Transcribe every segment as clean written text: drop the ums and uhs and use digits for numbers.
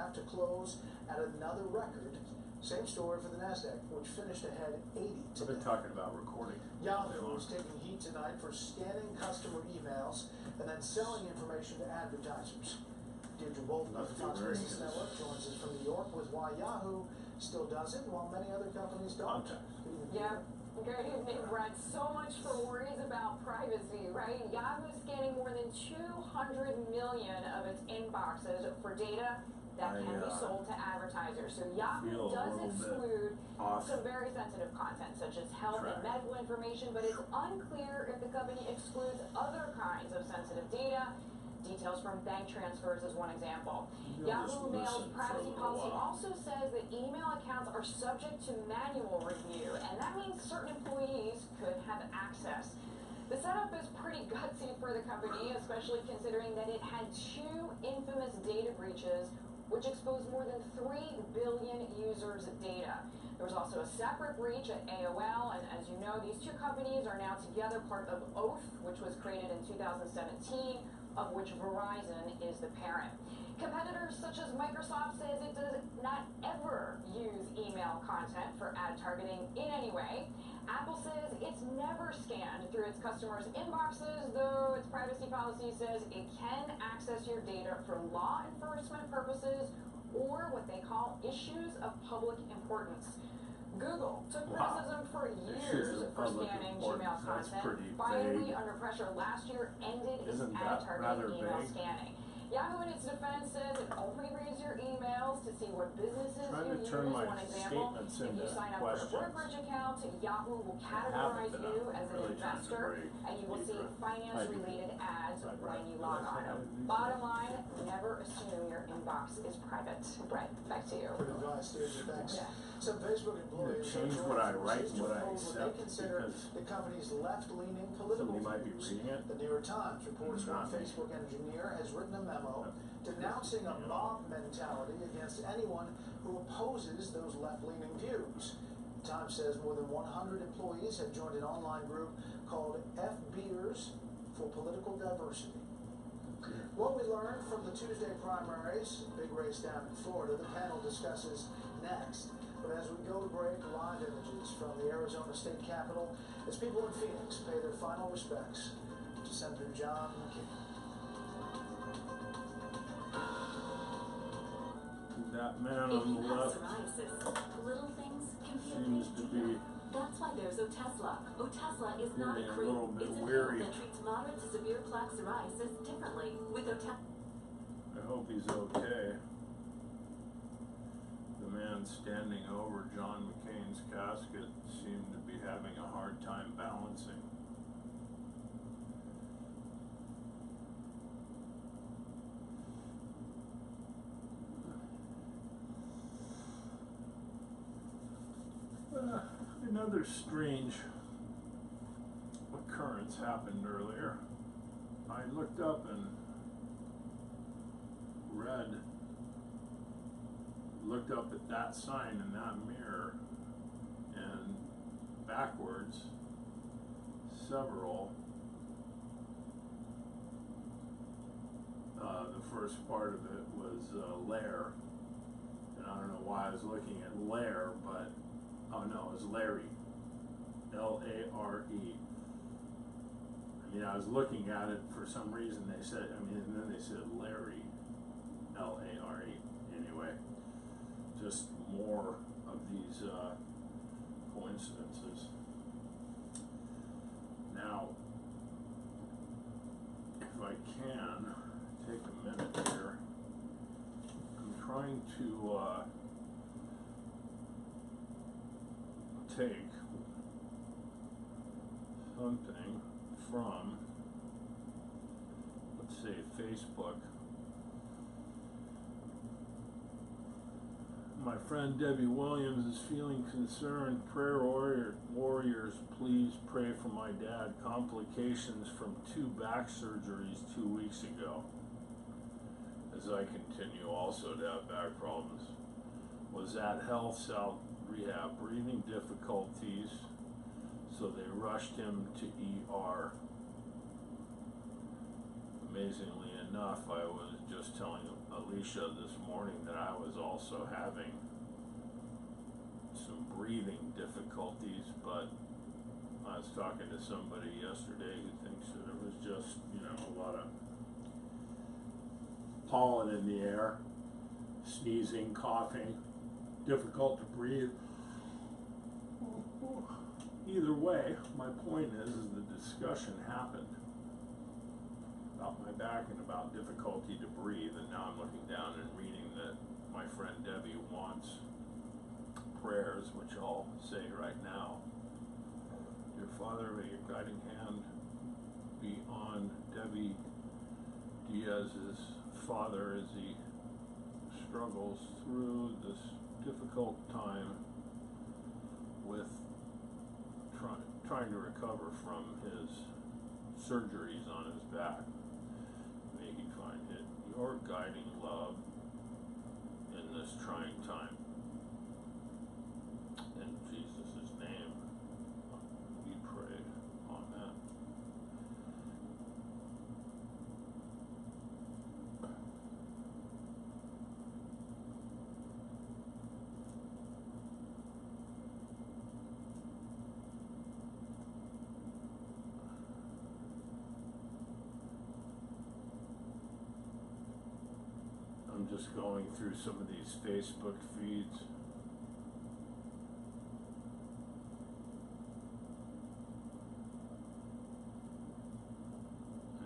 have to close at another record. Same story for the NASDAQ, which finished ahead 80 today. They're talking about recording. Yahoo is taking heat tonight for scanning customer emails and then selling information to advertisers. Deirdre Bolton of the Fox Business Network joins us from New York with why Yahoo still does it while many other companies don't. Yeah. Good evening, Brett. So much for worries about privacy, right? Yahoo is scanning more than 200 million of its inboxes for data that can be sold to advertisers. So Yahoo does exclude some very sensitive content, such as health and medical information, but it's unclear if the company excludes other kinds of sensitive data. Details from bank transfers is one example. Yahoo Mail's privacy policy also says that email accounts are subject to manual review, and that means certain employees could have access. The setup is pretty gutsy for the company, especially considering that it had 2 infamous data breaches which exposed more than 3 billion users' data. There was also a separate breach at AOL, and as you know, these 2 companies are now together part of Oath, which was created in 2017, of which Verizon is the parent. Competitors such as Microsoft says it does not ever use email content for ad targeting in any way. Apple says it's never scanned through its customers' inboxes, though its privacy policy says it can access your data for law enforcement purposes or what they call issues of public importance. Google took criticism for years for scanning Gmail content. Finally, under pressure last year, ended its ad targeting email scanning. Yahoo, in its defense, says it only reads your emails to see what businesses you use. One example, if you sign up for a brokerage account, Yahoo will categorize you as an investor, and you will see finance-related ads when you log on. Bottom line, never assume your inbox is private. Brett, back to you. Good advice, Deirdre. Thanks. Some Facebook employees change what I write and what I accept. They consider the company's left-leaning political views. The New York Times reports one Facebook engineer has written a memo denouncing a mob mentality against anyone who opposes those left-leaning views. The Times says more than 100 employees have joined an online group called FBers for Political Diversity. What we learned from the Tuesday primaries, big race down in Florida, the panel discusses next. But as we go to break, live images from the Arizona State Capitol as people in Phoenix pay their final respects to Senator John McCain. That man on the left little things can be seems to be That's why there's Otesla. Otesla is not a a cream. little bit It's a weary. pill that treats moderate to severe plaque psoriasis differently. With Otesla. I hope he's okay. The man standing over John McCain's casket seemed to be having a hard time balancing. Another strange occurrence happened earlier. I looked up and looked up at that sign in that mirror, and backwards, several, the first part of it was Lair, and I don't know why I was looking at Lair, but oh no, it was Larry. L-A-R-E. I mean, I was looking at it for some reason. They said, and then they said Larry. L-A-R-E. Anyway, just more of these coincidences. Now, if I can take a minute here, I'm trying to take something from, let's say, Facebook. My friend Debbie Williams is feeling concerned. Prayer warriors, please pray for my dad. Complications from 2 back surgeries 2 weeks ago. As I continue also to have back problems. Was at Health South Rehab, breathing difficulties, so they rushed him to ER. Amazingly enough, I was just telling Alicia this morning that I was also having some breathing difficulties, but I was talking to somebody yesterday who thinks that it was just, you know, a lot of pollen in the air, sneezing, coughing, difficult to breathe. Either way, my point is the discussion happened about my back and about difficulty to breathe, and now I'm looking down and reading that my friend Debbie wants prayers, which I'll say right now. Dear Father, may your guiding hand be on Debbie Diaz's father as he struggles through this difficult time with trying to recover from his surgeries on his back. May he find it your guiding love in this trying time. In Jesus' name, we pray. Amen. I'm just going through some of these Facebook feeds.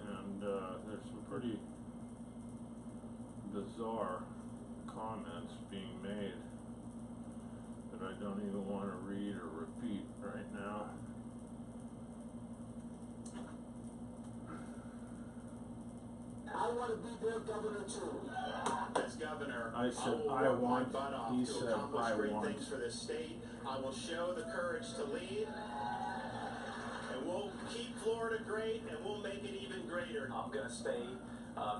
And there's some pretty bizarre comments being made that I don't even want to read or repeat right now. I want to be their governor too. As governor, I said, will I work want, my butt off he to said, accomplish I great want. things for this state. I will show the courage to lead, and we'll keep Florida great, and we'll make it even greater. I'm going to stay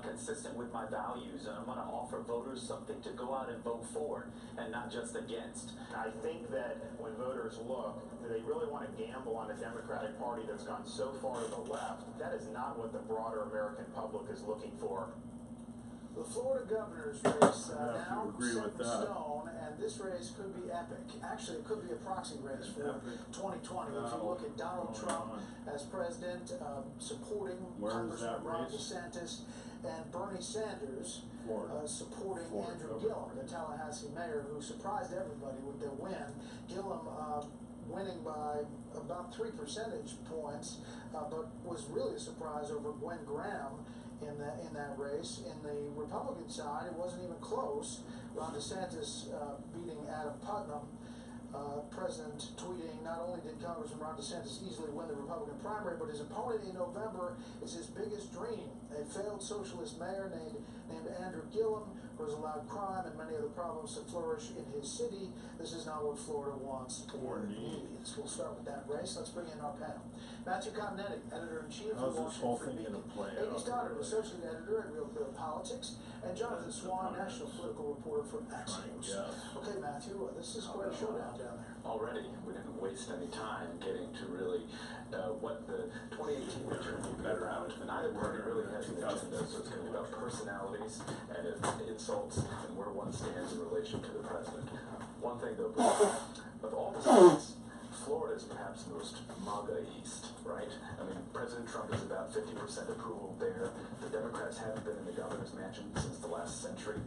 consistent with my values, and I'm going to offer voters something to go out and vote for, and not just against. I think that when voters look, do they really want to gamble on a Democratic Party that's gone so far to the left? That is not what the broader American public is looking for. The Florida governor's race I have to now agree set with in that. stone, and this race could be epic. Actually, it could be a proxy race for Epic. 2020. If you look at Donald Going Trump on. as president, supporting Where is Congressman that Ron race? DeSantis, and Bernie Sanders Florida. supporting Florida Andrew governor. Gillum, the Tallahassee mayor, who surprised everybody with their win. Gillum winning by about 3 percentage points, but was really a surprise over Gwen Graham in that race. In the Republican side, it wasn't even close. Ron DeSantis beating Adam Putnam. President tweeting, not only did Congressman Ron DeSantis easily win the Republican primary, but his opponent in November is his biggest dream. A failed socialist mayor named Andrew Gillum, who has allowed crime and many other problems to flourish in his city. This is not what Florida wants or needs. We'll start with that race. Let's bring in our panel. Matthew Continetti, editor-in-chief of How's this whole Washington thing Beacon. gonna play Amy out? Stoddard, associate editor at Real Clear Politics, and Jonathan That's the Swan, comments. national political reporter for Trying to Axios. guess. Okay, Matthew, this is quite a showdown down there. Already, we didn't waste any time getting to really what the 2018 midterm will be about. Neither party really has an agenda, so it's going to be about personalities and insults and where one stands in relation to the president. One thing though, of all the states, Florida is perhaps the most MAGA East, right? I mean, President Trump is about 50% approval there. The Democrats haven't been in the governor's mansion since the last century.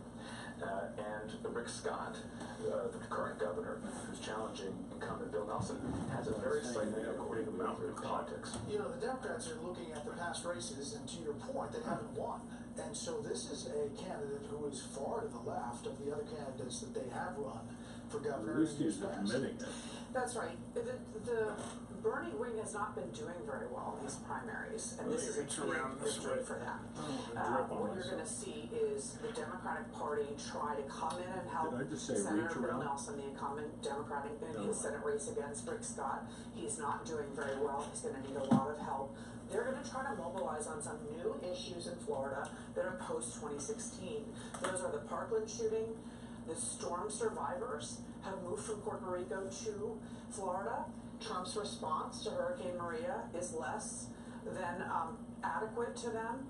And Rick Scott, the current governor, who's challenging incumbent Bill Nelson, has a very slight lead according to Real Clear Politics. You know, the Democrats are looking at the past races, and to your point, they haven't won. And so this is a candidate who is far to the left of the other candidates that they have run for governor. At least in he's years past. admitting it. That's right. The Bernie wing has not been doing very well in these primaries, and this is a Reach big around this victory way. for them. Drip on What you're myself. going to see is the Democratic Party try to come in and help Did I just say Senator reach Bill around? Nelson, the incumbent Democratic in No. his Senate race against Rick Scott. He's not doing very well. He's going to need a lot of help. They're going to try to mobilize on some new issues in Florida that are post-2016. Those are the Parkland shooting. The storm survivors have moved from Puerto Rico to Florida. Trump's response to Hurricane Maria is less than adequate to them.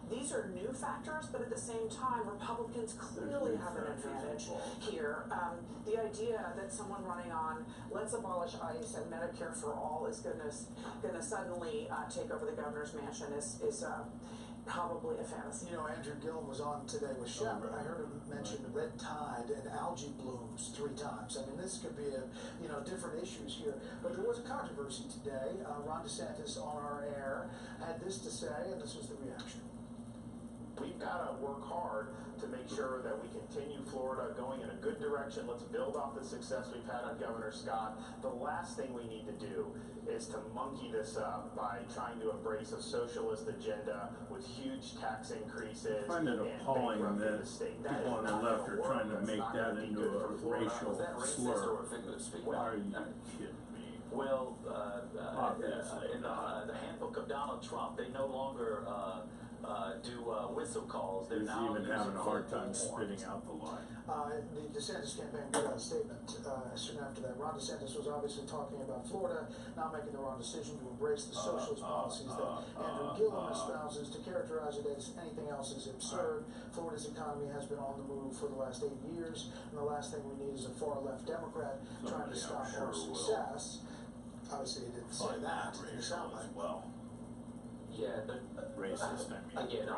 These are new factors, but at the same time, Republicans clearly have an advantage here. The idea that someone running on let's abolish ICE and Medicare for all is going to suddenly take over the governor's mansion is probably a fantasy. You know, Andrew Gillum was on today with Shep, and I heard him mention red tide and algae blooms 3 times. I mean, this could be different issues here. But there was a controversy today. Ron DeSantis on our air had this to say, and this was the reaction. We've got to work hard to make sure that we continue Florida going in a good direction. Let's build off the success we've had on Governor Scott. The last thing we need to do is to monkey this up by trying to embrace a socialist agenda with huge tax increases. I find it appalling that people on the left are trying to make that into a racial slur. Are you kidding me? Well, in the handbook of Donald Trump, they no longer do whistle calls. They're He's now even having a hard time using spitting out the line. The DeSantis campaign put out a statement soon after that. Ron DeSantis was obviously talking about Florida not making the wrong decision to embrace the socialist policies that Andrew Gillum espouses. To characterize it as anything else is absurd. Florida's economy has been on the move for the last 8 years, and the last thing we need is a far-left Democrat trying to stop our success. Obviously, he didn't say that. It sound like Yeah, but Racist, I mean. again,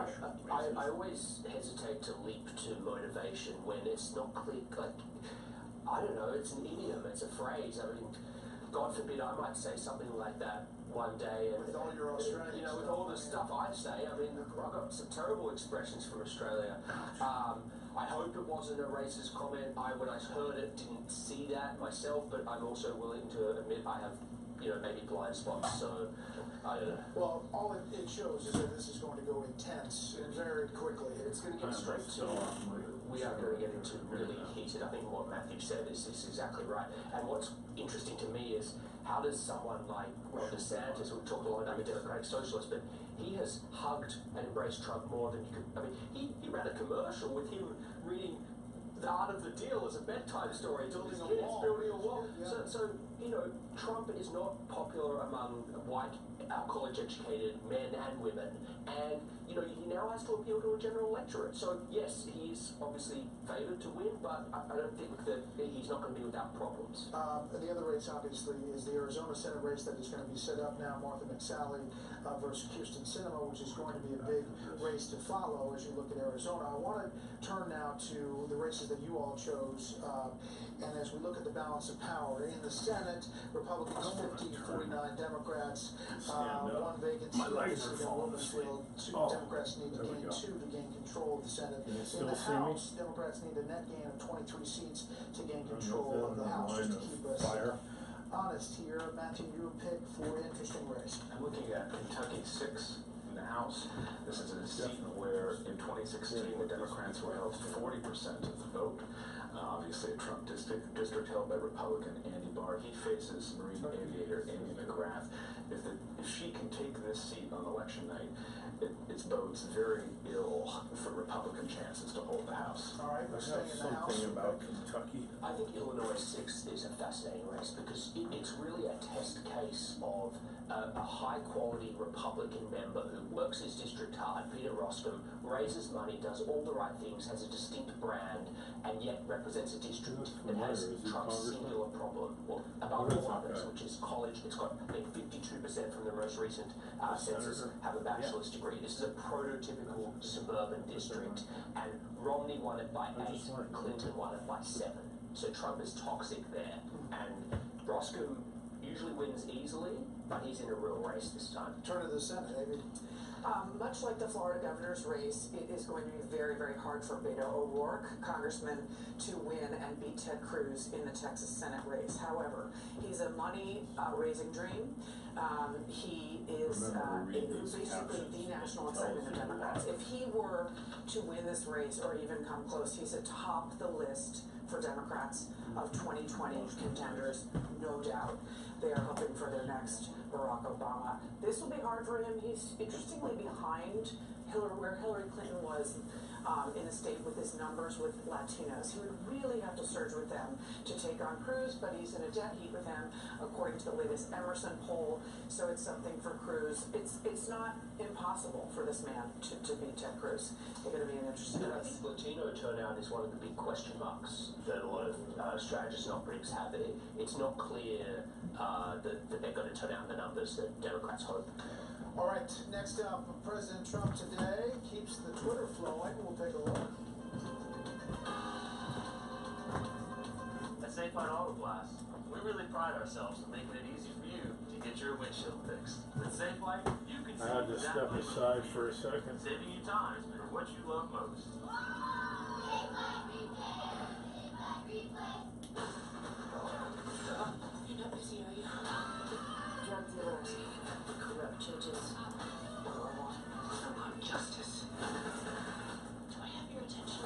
I always hesitate to leap to motivation when it's not clear. Like, I don't know, it's an idiom, it's a phrase. I mean, God forbid I might say something like that one day, and with all your Australian with all the stuff I say. I mean, I've got some terrible expressions from Australia. I hope it wasn't a racist comment. When I heard it, didn't see that myself, but I'm also willing to admit I have, maybe blind spots. So. I don't know. Well, all it shows is that this is going to go intense and very quickly. It's going to get straight to. We are going to get into really heated. I think what Matthew said is exactly right. And what's interesting to me is how does someone like Ron DeSantis, who talked a lot about the Democratic Socialist, but he has hugged and embraced Trump more than you could. I mean, he ran a commercial with him reading The Art of the Deal as a bedtime story, building a wall. Yeah. So Trump is not popular among white, college-educated men and women, and he now has to appeal to a general electorate. So yes, he's obviously favoured to win, but I don't think that he's not going to be without problems. And the other race, obviously, is the Arizona Senate race that is going to be set up now. Martha McSally versus Kirsten Sinema, which is going to be a big race to follow as you look at Arizona. I want to turn now to the races that you all chose. And as we look at the balance of power in the Senate, Republicans 50-49 Democrats, one vacancy. Obviously, in Wilmington, Democrats need to gain 2 to gain control of the Senate. In the House, Democrats need a net gain of 23 seats to gain control of the House, just to keep us honest here. Matthew, your pick for an interesting race. I'm looking at Kentucky 6 in the House. This is a seat where in 2016 the Democrats were held 40% of the vote. Obviously a Trump district held by Republican Andy Barr. He faces Marine aviator Amy McGrath. If she can take this seat on election night, it bodes very ill for Republican chances to hold the House. All right, we're staying in the House. Something about Kentucky. I think Illinois 6 is a fascinating race because it's really a test case of a high-quality Republican member who works his district hard, Peter Roskam, raises money, does all the right things, has a distinct brand, and yet represents a district that has Trump's singular problem, about all others, which is college. It's got, I think, 52% from the most recent census have a bachelor's degree. This is a prototypical suburban district, and Romney won it by 8, Clinton won it by 7. So Trump is toxic there, and Roskam usually wins easily, but he's in a real race this time. Turn to the Senate, Amy. Much like the Florida governor's race, it is going to be very, very hard for Beto O'Rourke, congressman, to win and beat Ted Cruz in the Texas Senate race. However, he's a money-raising dream. He is basically the national excitement of Democrats. If he were to win this race or even come close, he's atop the list for Democrats of 2020 contenders, no doubt. They are hoping for their next Barack Obama. This will be hard for him. He's interestingly behind where Hillary Clinton was in a state with his numbers with Latinos. He would really have to surge with them to take on Cruz, but he's in a dead heat with him, according to the latest Emerson poll. So it's something for Cruz. It's not impossible for this man to beat Ted Cruz. It's going to be an interesting I race. think Latino turnout is one of the big question marks that a lot of strategists and optics have. It's not clear that they're going to turn out in the numbers that Democrats hope. All right, next up, President Trump today keeps the Twitter flowing. We'll take a look. At Safe on Auto Blast, we really pride ourselves in making it easy for you to get your windshield fixed. With Safe Light, you can I had to step aside for a second. saving you time for what you love most. You're not busy, are you? Drug dealers. Corrupt judges. I want justice. Do I have your attention?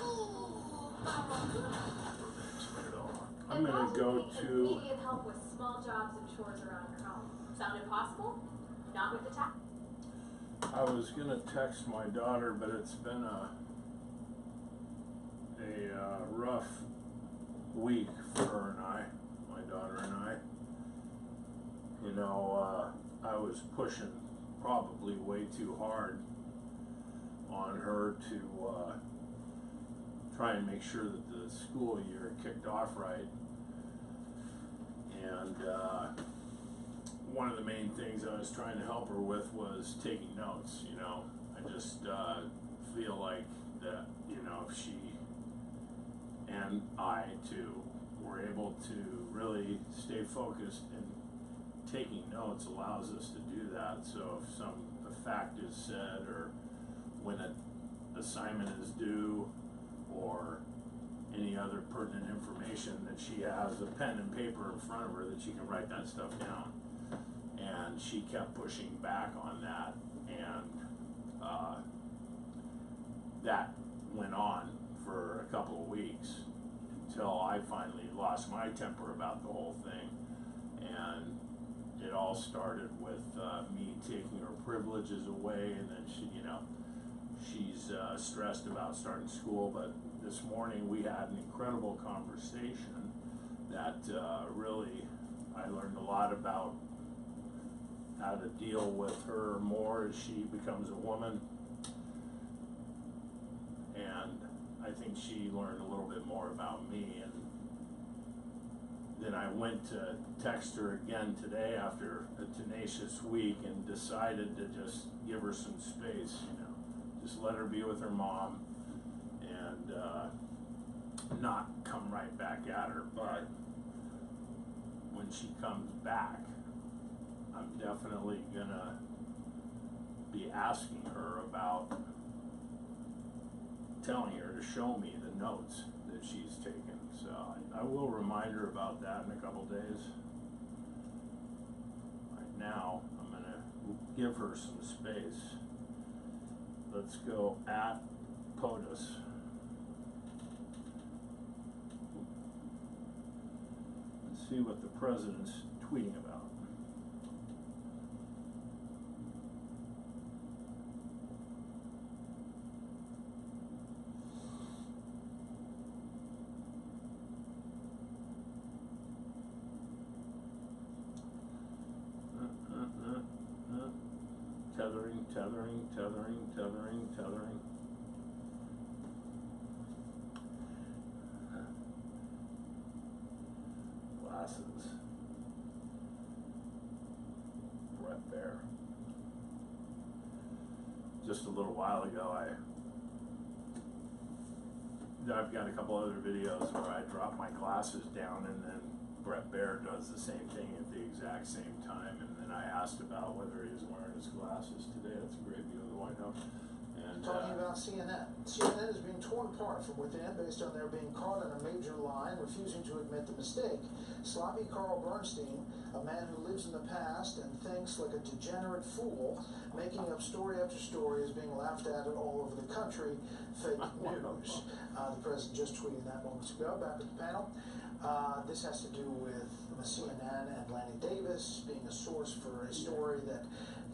I'm gonna go to. Immediate help with small jobs and chores around your home. Sound impossible? Not with the tech. I was gonna text my daughter, but it's been a rough week for her and I, my daughter and I. You know, I was pushing probably way too hard on her to try and make sure that the school year kicked off right. And one of the main things I was trying to help her with was taking notes, you know. I just feel like that, you know, if she and I too were able to really stay focused, and taking notes allows us to do that. So if a fact is said, or when an assignment is due, or any other pertinent information, that she has a pen and paper in front of her that she can write that stuff down. And she kept pushing back on that, and that went on for a couple of weeks until I finally lost my temper about the whole thing. And it all started with me taking her privileges away, and then she, you know, she's stressed about starting school. But this morning we had an incredible conversation that really, I learned a lot about how to deal with her more as she becomes a woman. And I think she learned a little bit more about me. And then I went to text her again today after a tenacious week, and decided to just give her some space, you know, just let her be with her mom, and not come right back at her. But when she comes back, I'm definitely gonna be asking her about, telling her to show me the notes that she's taken. So I will remind her about that in a couple days. Right now, I'm gonna give her some space. Let's go at POTUS. Let's see what the president's tweeting about. Tethering. Glasses. Brett Bear. Just a little while ago, I've got a couple other videos where I drop my glasses down, and then Brett Bear does the same thing at the exact same time. And then I asked about whether he was wearing his glasses today. That's a great view of the White House. And Talking about CNN. CNN is being torn apart from within based on their being caught in a major lie and refusing to admit the mistake. Sloppy Carl Bernstein, a man who lives in the past and thinks like a degenerate fool, making up story after story, is being laughed at all over the country. Fake news. The president just tweeted that moments ago. Back at the panel. This has to do with CNN and Lanny Davis being a source for a story that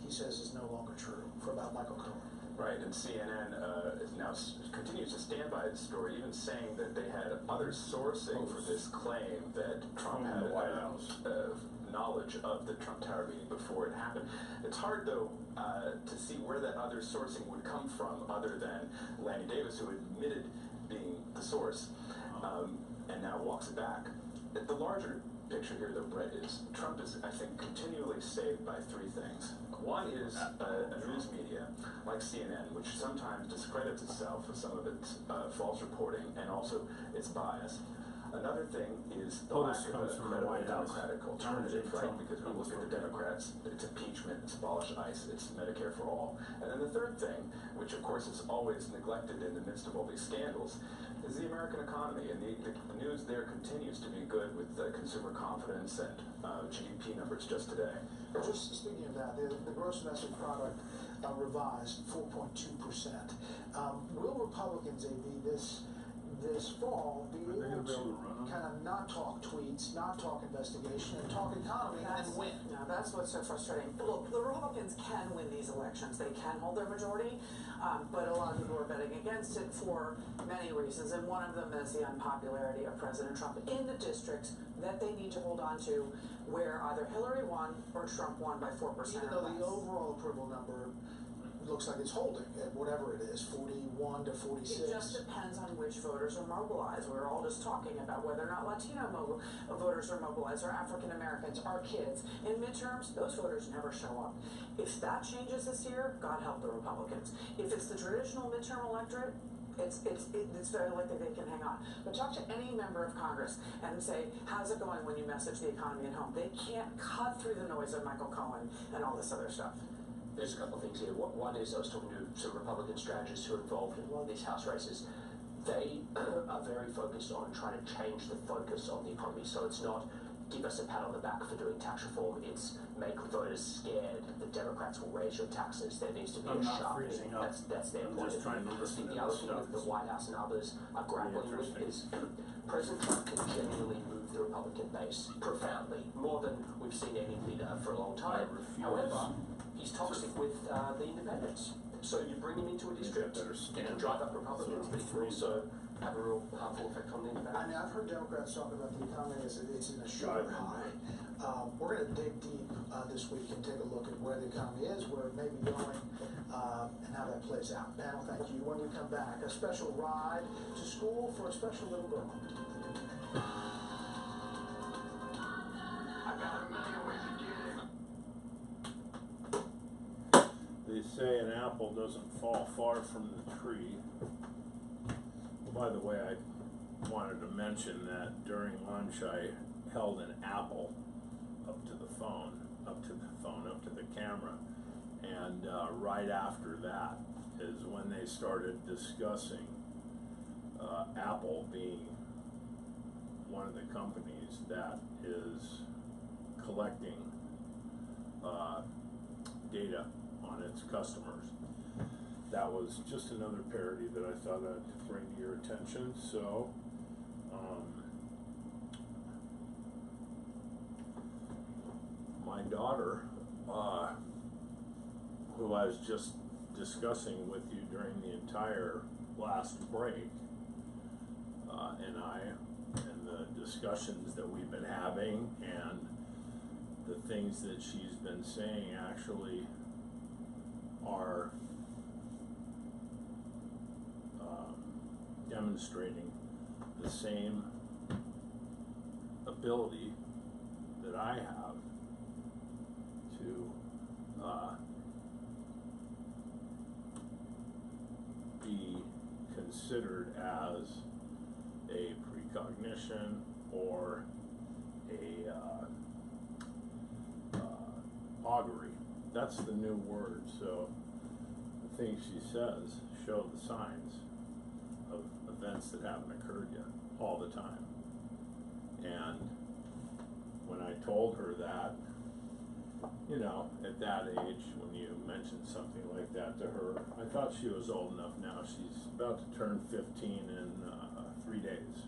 he says is no longer true, for about Michael Cohen. Right, and CNN continues to stand by its story, even saying that they had other sourcing for this claim that Trump had the White House knowledge of the Trump Tower meeting before it happened. It's hard, though, to see where that other sourcing would come from, other than Lanny Davis, who admitted being the source, and now walks it back. The larger picture here, though, Brett, is Trump is, I think, continually saved by three things. One is a news media like CNN, which sometimes discredits itself with some of its false reporting and also its bias. Another thing is the lack of a credible Democratic alternative, right? Because when you look at the Democrats, it's impeachment, it's abolish ICE, it's Medicare for all. And then the third thing, which of course is always neglected in the midst of all these scandals, is the American economy. And the news there continues to be good with consumer confidence and GDP numbers just today. Just speaking of that, the gross domestic product revised 4.2%. Will Republicans, AB, this fall be able to kind of not talk tweets, not talk investigation, and talk economy and win? No, that's what's so frustrating. Look, the Republicans can win these elections. They can hold their majority, but a lot of people are betting against it for many reasons, and one of them is the unpopularity of President Trump in the districts that they need to hold on to, where either Hillary won or Trump won by 4% Even though the overall approval number looks like it's holding at whatever it is, 41 to 46. It just depends on which voters are mobilized. We were all just talking about whether or not Latino voters are mobilized, or African Americans, or kids. In midterms, those voters never show up. If that changes this year, God help the Republicans. If it's the traditional midterm electorate, it's very likely they can hang on. But talk to any member of Congress and say, how's it going when you message the economy at home? They can't cut through the noise of Michael Cohen and all this other stuff. There's a couple of things here. One is, I was talking to some Republican strategists who are involved in one of these House races. They are very focused on trying to change the focus on the economy. So it's not give us a pat on the back for doing tax reform. It's make voters scared that Democrats will raise your taxes. There needs to be a sharp. That's their point of view. The other thing that the White House and others are grappling with is President Trump can genuinely move the Republican base profoundly, more than we've seen any leader for a long time. However, he's toxic with the independents. So you bring him into a district, you can drive up Republicans, but he can also have a real harmful effect on the independents. I mean, I've heard Democrats talk about the economy as it's in a sugar high. We're going to dig deep this week and take a look at where the economy is, where it may be going, and how that plays out. Panel, thank you. When we come back, a special ride to school for a special little girl. I got a million ways to get it. They say an apple doesn't fall far from the tree. Well, by the way, I wanted to mention that during lunch I held an apple up to the camera, and right after that is when they started discussing Apple being one of the companies that is collecting data on its customers. That was just another parody that I thought I'd bring to your attention. So, my daughter, who I was just discussing with you during the entire last break, and the discussions that we've been having and the things that she's been saying actually are demonstrating the same ability that I have to be considered as a precognition or a augury. That's the new word. So the things she says show the signs of events that haven't occurred yet all the time. And when I told her that, you know, at that age, when you mentioned something like that to her, I thought she was old enough now. She's about to turn 15 in 3 days.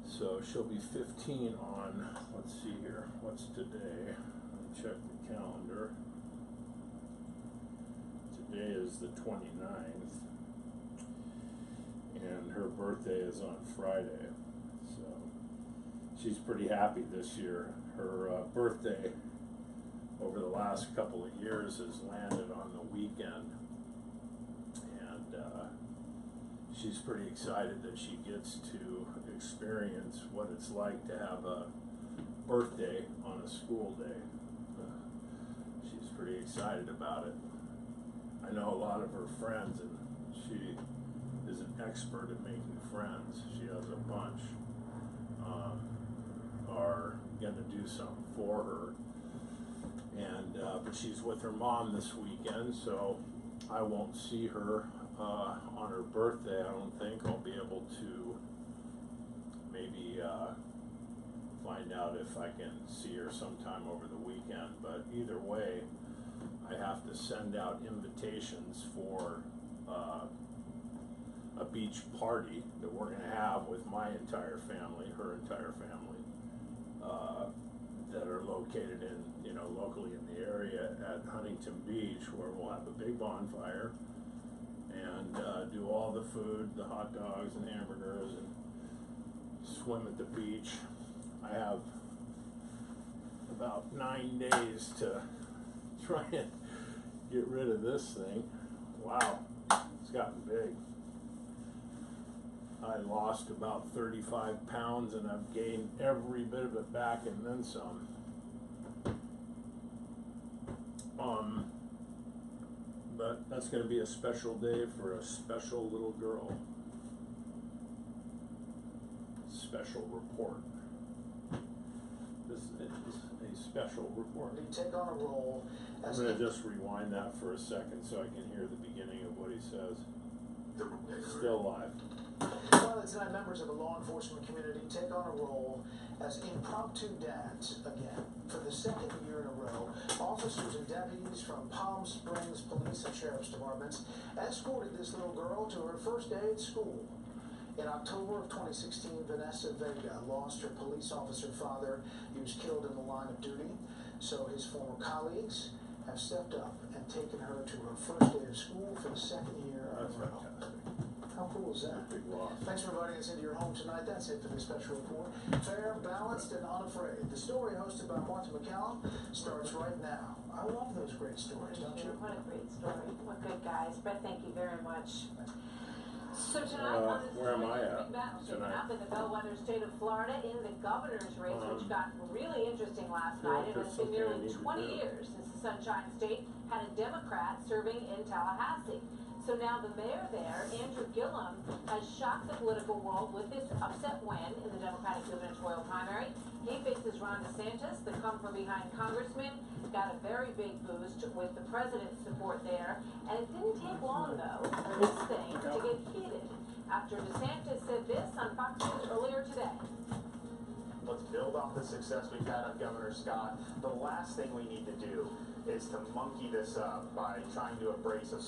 So she'll be 15 on, let's see here, what's today? Let me check the calendar. Today today is the 29th, and her birthday is on Friday, so she's pretty happy this year. Her birthday over the last couple of years has landed on the weekend, and she's pretty excited that she gets to experience what it's like to have a birthday on a school day. She's pretty excited about it. I know a lot of her friends, and she is an expert at making friends. She has a bunch. Are going to do something for her, and but she's with her mom this weekend, so I won't see her on her birthday. I don't think I'll be able to maybe find out if I can see her sometime over the weekend, but either way, I have to send out invitations for a beach party that we're going to have with my entire family, her entire family, that are located in, locally in the area at Huntington Beach, where we'll have a big bonfire and do all the food, the hot dogs and hamburgers, and swim at the beach. I have about 9 days to try and get rid of this thing. Wow, it's gotten big. I lost about 35 pounds and I've gained every bit of it back and then some. But that's going to be a special day for a special little girl. Special report. This is a special report. You take on a role as I'm going to just rewind that for a second so I can hear the beginning of what he says. Still live. Well, tonight, members of the law enforcement community take on a role as impromptu dads again. For the second year in a row, officers and deputies from Palm Springs Police and Sheriff's Departments escorted this little girl to her first day at school. In October of 2016, Vanessa Vega lost her police officer father. He was killed in the line of duty. So his former colleagues have stepped up and taken her to her first day of school for the second year in a row. How cool is that? Big loss. Thanks for inviting us into your home tonight. That's it for this special report. Fair, balanced, and unafraid. The story hosted by Martha McCallum starts right now. I love those great stories, don't you? What a great story. What good guys. Brett, thank you very much. So tonight on this where am I at big battle shaking tonight? up in the bellwether state of Florida in the governor's race, which got really interesting last night. It has been nearly 20 years since the Sunshine State had a Democrat serving in Tallahassee. So now the mayor there, Andrew Gillum, has shocked the political world with this upset win in the Democratic gubernatorial primary. He faces Ron DeSantis, the come-from-behind congressman, got a very big boost with the president's support there. And it didn't take long, though, for this thing to get heated after DeSantis said this on Fox News earlier today. Let's build off the success we've had on Governor Scott. The last thing we need to do is to monkey this up by trying to embrace a